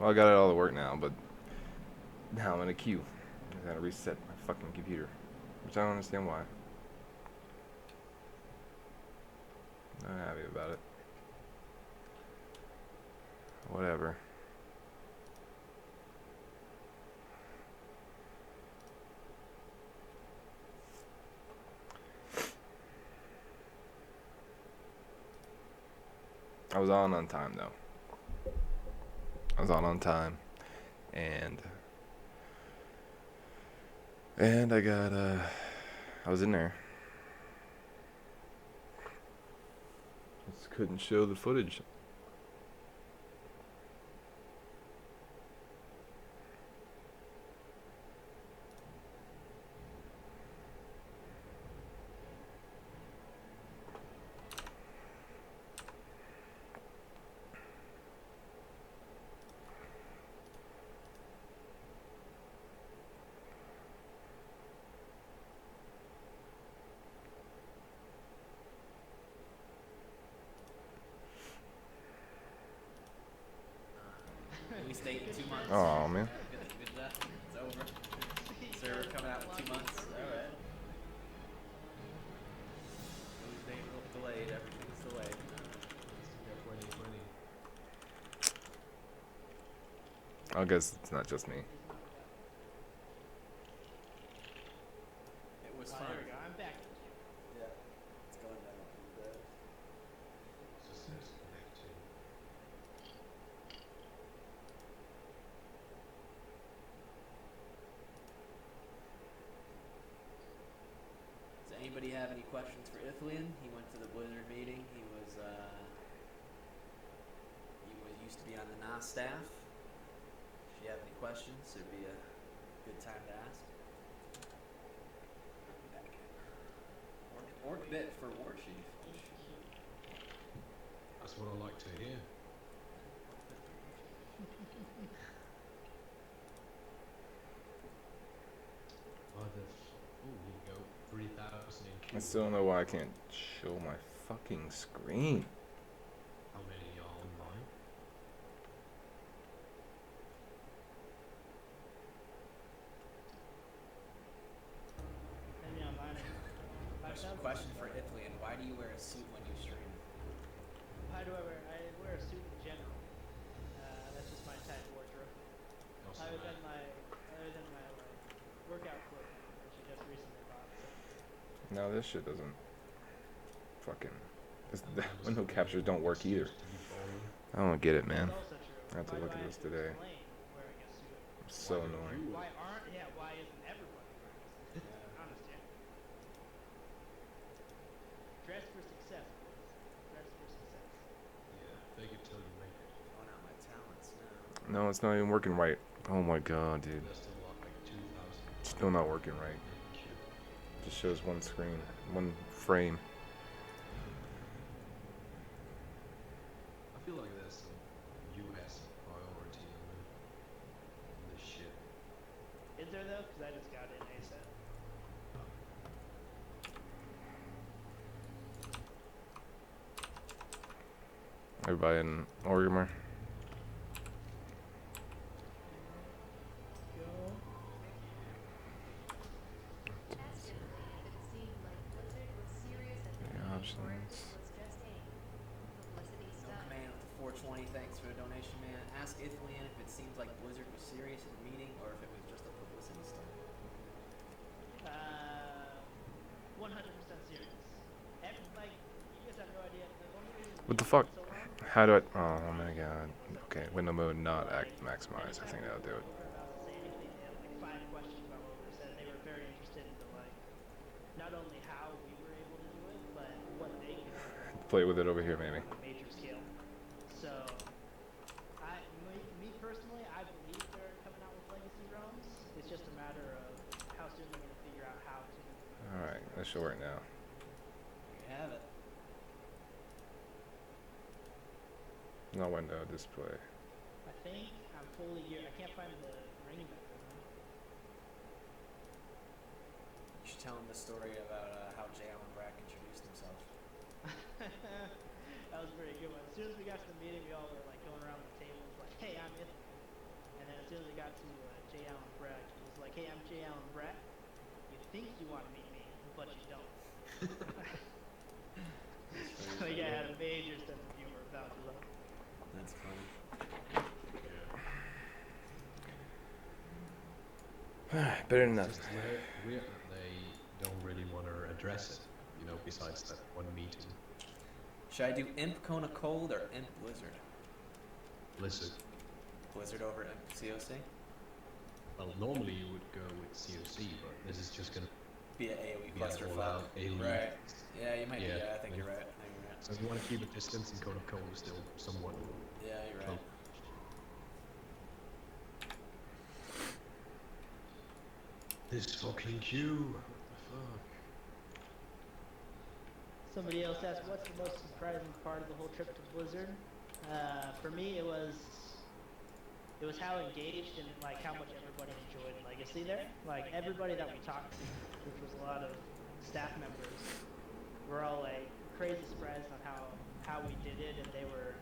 Well, I got it all to work now, but now I'm in a queue. I gotta reset my fucking computer, which I don't understand why. Not happy about it. Whatever. I was on time though. I was on time, and I got I was in there. Just couldn't show the footage. We stayed 2 months. Oh man. Good job. It's over. Server coming out in 2 months. Alright. Everything delayed. Everything's delayed. Yeah, 2020. I guess it's not just me. It was Oh, fun. there we go. I'm back. Yeah. It's going down. It just says connecting. Does anybody have any questions for Ithlian? He went to the Blizzard meeting. He was used to be on the NAS staff. If you have any questions, it'd be a good time to ask. Orc bit for War Chief. That's what I like to hear. Oh, here you go. 3,000 in queue. I still don't know why I can't show my fucking screen. How many are online? Send me online. Question for Ithlian. Why do you wear a suit when you stream? Why do I wear? I wear a suit in general. That's just my type of wardrobe. Also, Other than my like workout clothing, which I just recently bought. So. No, this shit doesn't fucking. The window captures don't work either. I don't get it, man. That's also true. I have to Why look do at I this have to today. explain wearing a suit? It's so annoying. Why aren't? Yeah. Why isn't everybody wearing a suit? I don't understand. Dress for success, boys. Dress for success. Yeah, fake it till you make it. Throwing out my talents now. No, it's not even working right. Oh my god, dude. There's still like 2,000. Still not working right. Just shows one screen, one frame. I feel like there's some US priority in this shit. Is there though? Because I just got in ASAP. Everybody in Orgrimmar. Options. No command with the 420. Thanks for the donation, man. Ask Ithlian if it seems like Blizzard was serious in the meeting or if it was just a publicity stunt. 100% serious. Like, you guys have no idea. The only reason What the we fuck? so long. How do I? Oh my god. Okay, window mode not maximized. I think that'll do it. They were about to say anything. They had like 5 questions about what we said, and they were very interested in like not only how we were able to do it, but what they could do. Play with it over here, maybe. On a major scale. So, me personally, I believe they're coming out with legacy realms. It's just a matter of how soon they're going to figure out how to. All right, that should work now. There you have it. No window display. I think I'm fully geared. I can't find the ring back. You should tell him the story about how J. Allen Brack introduced himself. That was a pretty good one. As soon as we got to the meeting, we all were like going around the tables like, "Hey, I'm Ithlian." got to J. Allen Brack. He was like, "Hey, I'm J. Allen Brack. You think you want to meet me, but you don't." So yeah, I had a major sense of humor about it. That's funny. Better than It's nothing. just weird that they don't really want to address it, you know, besides that one meeting. Should I do Imp Kona Cold or Imp Blizzard? Blizzard. Blizzard over Imp COC? Well, normally you would go with COC, but this is just gonna Be an AoE be an clusterfuck. all-out AoE. Right. Yeah, you might be. Yeah. Yeah, I think you're right. I think you're right. So if you want to keep a distance, and Code of Cold is still somewhat Yeah, you're right. close. This fucking queue. What the fuck? Somebody else asked, "What's the most surprising part of the whole trip to Blizzard?" For me, it was how engaged and like how much everybody enjoyed Legacy there. Like everybody that we talked to, which was a lot of staff members, were all like crazy surprised on how we did it, and they were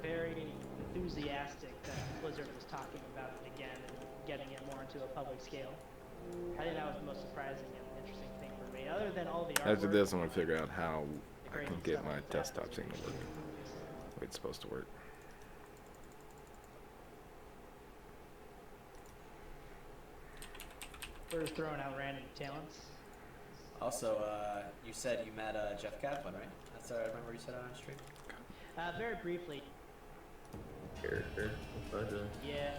very enthusiastic that Blizzard was talking about it again and getting it more into a public scale. I think that was the most surprising and interesting thing for me, other than all the artwork. After this, I'm gonna figure out how the I crazy can get stuff my that's desktop happening. thing to work. The way it's supposed to work. We're just throwing out random talents. Also, you said you met Jeff Kaplan, right? That's I remember you said on stream. Very briefly, yeah.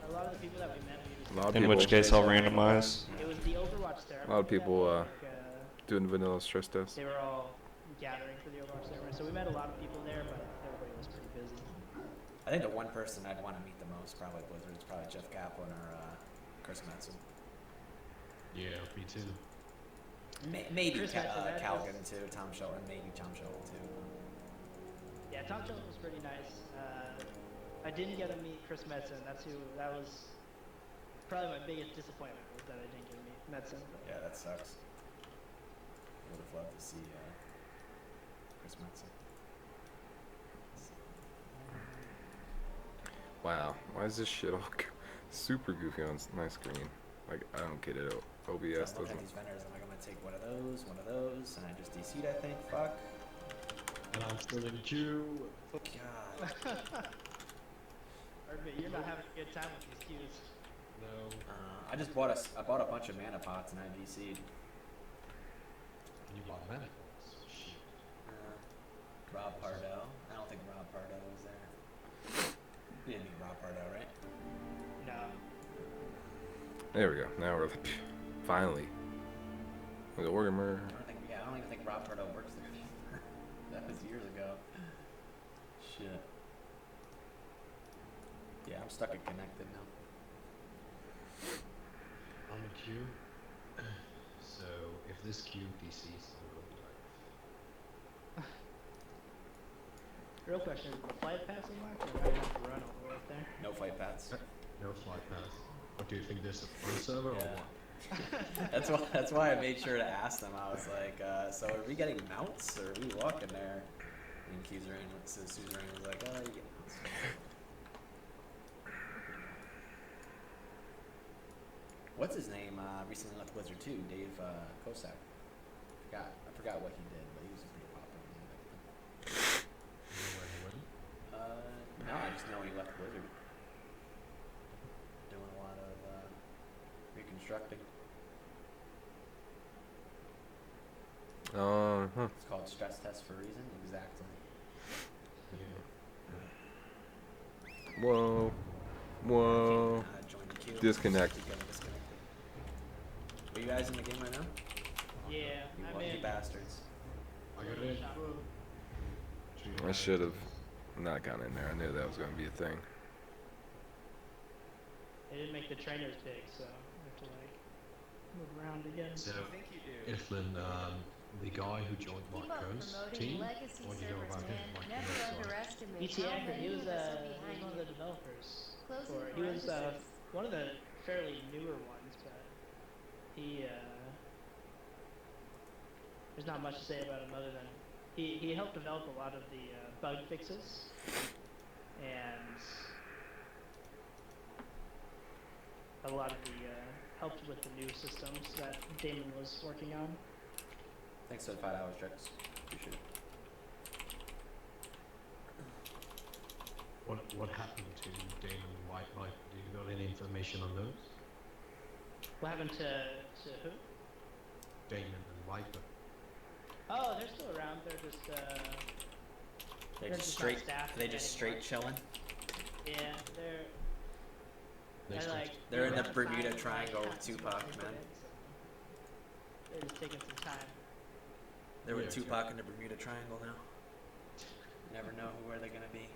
A lot of the people that we met, we just A lot of In people, which case, I'll randomize. it was the Overwatch ceremony. A lot of people, that, doing vanilla stress test. they were all gathering for the Overwatch ceremony, so we met a lot of people there, but everybody was pretty busy. I think the one person I'd want to meet the most, probably Blizzard, is probably Jeff Kaplan or Chris Metzen. Yeah, me too. Maybe Chris Metzen, that Calgan too, Tom Shelton, maybe Tom Shelton too. Yeah, Tom Jones was pretty nice. I didn't get to meet Chris Metzen. That was probably my biggest disappointment, was that I didn't get to meet Metzen. But Yeah, that sucks. Would have loved to see Chris Metzen. Wow, why is this shit all super goofy on my screen? Like, I don't get it. OBS So I'm looking doesn't. at these vendors. I'm like, I'm gonna take one of those, and I just DC'd. I think. Fuck. And I'm still in queue. God. Arvin, you're not having a good time with these queues. No. I just bought a bunch of mana pots and I DC'd. You bought manifolds. Shit. Rob Pardo. I don't think Rob Pardo was there. You didn't meet Rob Pardo, right? No. There we go. Now we're finally. The organ murder. I don't even think Rob Pardo works there anymore. That was years ago. Shit. Yeah, I'm stuck at connected now. I'm in queue. So if this queue DCs, I'm going to be like, Real question, is the flight pass unlocked, or do I have to run all the way up there? No fight paths. no flight pass. What do you think? This is a fun server or Yeah. what? That's why I made sure to ask them. I was like, so are we getting mounts or are we walking there? And Suzerain was like, oh, you get mounts. What's his name? Recently left Blizzard too, Dave Kosak. I forgot what he did, but he was a pretty popular name back then. You know where he went? No, I just know he left Blizzard. Doing a lot of reconstructing. Huh. It's called stress test for a reason. Exactly. Yeah. Whoa. Whoa. Join the queue. Disconnect. Keep getting disconnected. Are you guys in the game right now? Yeah, You I'm lucky in. bastards. I got in. I should have not gone in there. I knew that was going to be a thing. They didn't make the trainers big, so I have to like move around again. So, I think you do. Iflin, the guy who joined Keep Mark up Cohn's promoting team, legacy what do you know servers, about him? man. Mark Never Cohn's underestimate BT how Akron, he many was of us are one behind of the you. developers. Closing He was parentheses. one of the fairly newer ones, but he there's not much to say about him other than he helped develop a lot of the bug fixes, and a lot of the helped with the new systems that Damon was working on. Thanks for the $5, Drex. Appreciate it. What happened to Damon White Viper? Do you got any information on those? What happened to who? Damon and Viper. Oh, they're still around. They're just They're They're just just straight. not staffed They just anymore. straight chilling. yeah, they're Next like They're in the amount of time Bermuda and, Triangle with time Tupac, they put man. in, so they're just taking some time. They're with Yeah, Tupac in the Bermuda Triangle now. You never know where they're gonna be.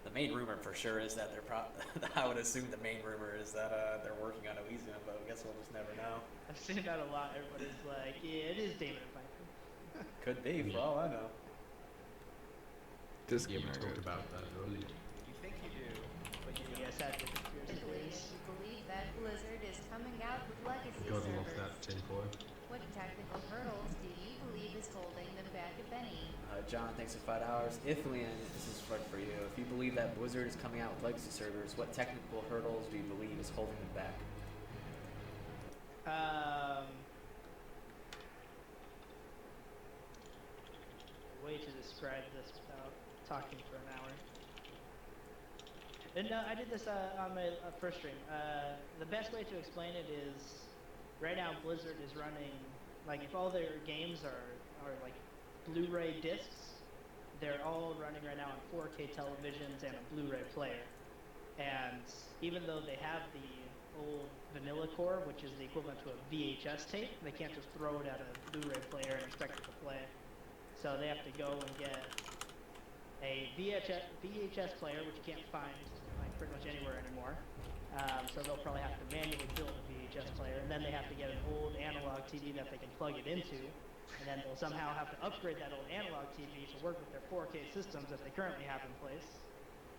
The main rumor for sure is that they're I would assume the main rumor is that they're working on Elysium, but I guess we'll just never know. I've seen that a lot. Everybody's like, yeah, it is Damon and Viper. Could be, for all I know. This Yeah, game we is talked good. about that earlier. You think you do, but You guys have your conspiracy Particularly theories. if you believe that Blizzard is coming out with legacy God love servers. that tinfoil. What technical hurdles do you believe is holding them back, if any? John, thanks for $5. Ithlian, this is for you. If you believe that Blizzard is coming out with legacy servers, what technical hurdles do you believe is holding them back? Way to describe this without talking for an hour. And no, I did this on my first stream. The best way to explain it is, right now Blizzard is running, like if all their games are like Blu-ray discs, they're all running right now on 4K televisions and a Blu-ray player. And even though they have the old vanilla core, which is the equivalent to a VHS tape, they can't just throw it at a Blu-ray player and expect it to play. So they have to go and get a VHS player, which you can't find like pretty much anywhere anymore. So they'll probably have to manually build a VHS player, and then they have to get an old analog TV that they can plug it into, and then they'll somehow have to upgrade that old analog TV to work with their 4K systems that they currently have in place.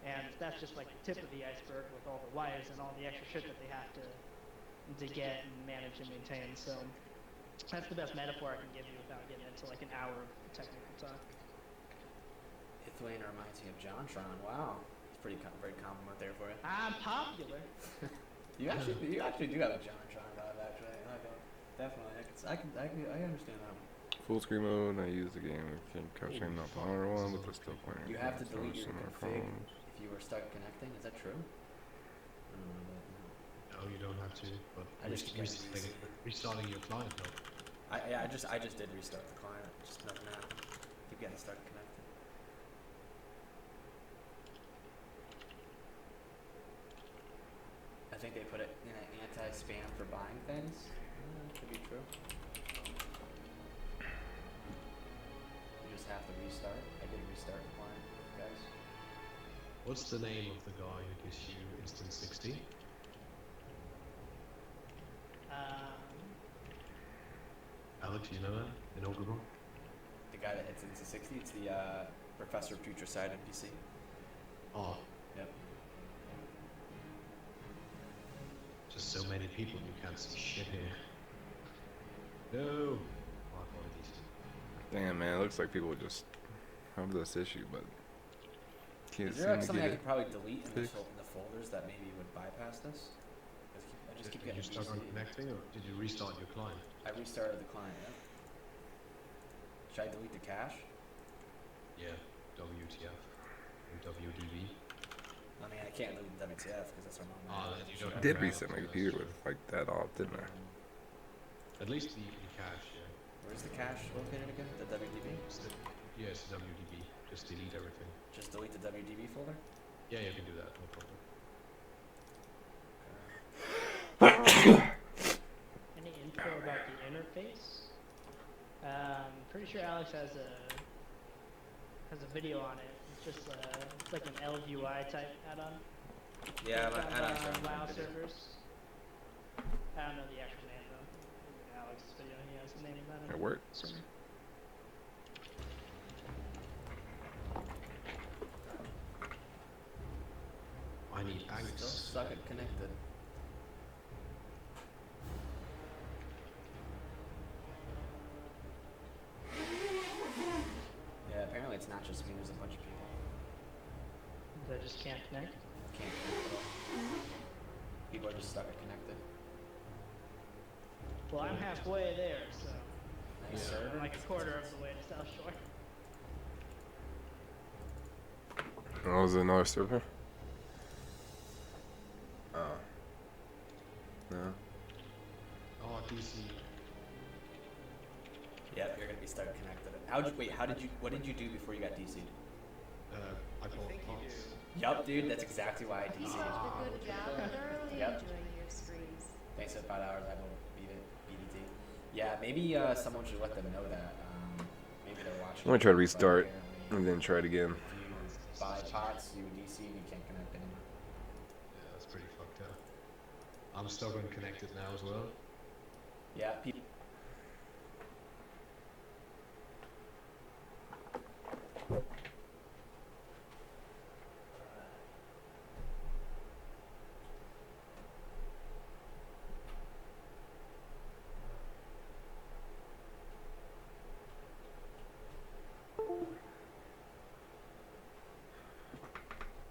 And that's just like the tip of the iceberg with all the wires and all the extra shit that they have to get and manage and maintain. So that's the best metaphor I can give you without getting into like an hour of technical talk. Ithlian reminds me of JonTron. Wow, it's very compliment there for you. I'm popular. You actually do have a JonTron vibe, actually. Definitely, I understand that one. Full screen mode. I use the game with capturing the power one, but they're still playing. You have to delete your my config phones. if you were stuck connecting. Is that true? I don't know, but, No, you don't have to. But I just keep getting restarting your client though. I just did restart the client. Just nothing happened. Keep getting stuck connected. I think they put it in an anti-spam for buying things. Could be true. You just have to restart. I did restart the client, guys. What's the name of the guy who gives you instant 60? Alex, you know that? In Ogre? The guy that hits into 60. It's the Professor of Future Side NPC. Oh, Yep. just so many people you can't see shit here. No! My apologies. Damn, man, it looks like people just have this issue, but can't Is seem there like to something get I it. could probably delete in the, fixed. in the folders that maybe would bypass this? I just keep Did getting you start on BC. connecting or did you restart your client? I restarted the client, yeah. Should I delete the cache? Yeah, WTF and WDB. I mean, I can't delete the WTF because that's our mom. Then you don't I have did to reset my computer with like that off, didn't I? At least the cache, yeah. Where's the cache located again? The WDB? Yes, WDB. Just delete everything. Just delete the WDB folder? Yeah, you can do that, no problem. Any info about the interface? Pretty sure Alex has a video on it. It's just it's like an LUI type add-on. Yeah, It's my on, add-on's on running WoW my video. servers. I don't know the actual name though. In Alex's video, he has the name of It it. works. I need Still Alex. suck it connected. Yeah, apparently it's not just me, there's a bunch of people. They just can't connect. Can't connect at all. People are just stuck at connected. Well, I'm halfway there, so Nice Yeah. server. I'm like a quarter of the way to South Shore. Oh, was it another server? Oh. No. Oh, DC. Yep, you're gonna be stuck connected. What did you do before you got DC'd? I bought pots. Yup, dude, that's exactly why I Keep DC'd. up the good job. Thoroughly Yep. enjoying your streams. Thanks for 5 hours, I will beat it, BDT. Yeah, maybe someone should let them know that. Maybe they're watching. I'm gonna try to but restart apparently and then try it again. If you buy pots, you DC and you can't connect anymore. Yeah, that's pretty fucked up. I'm still unconnected now as well. Yeah,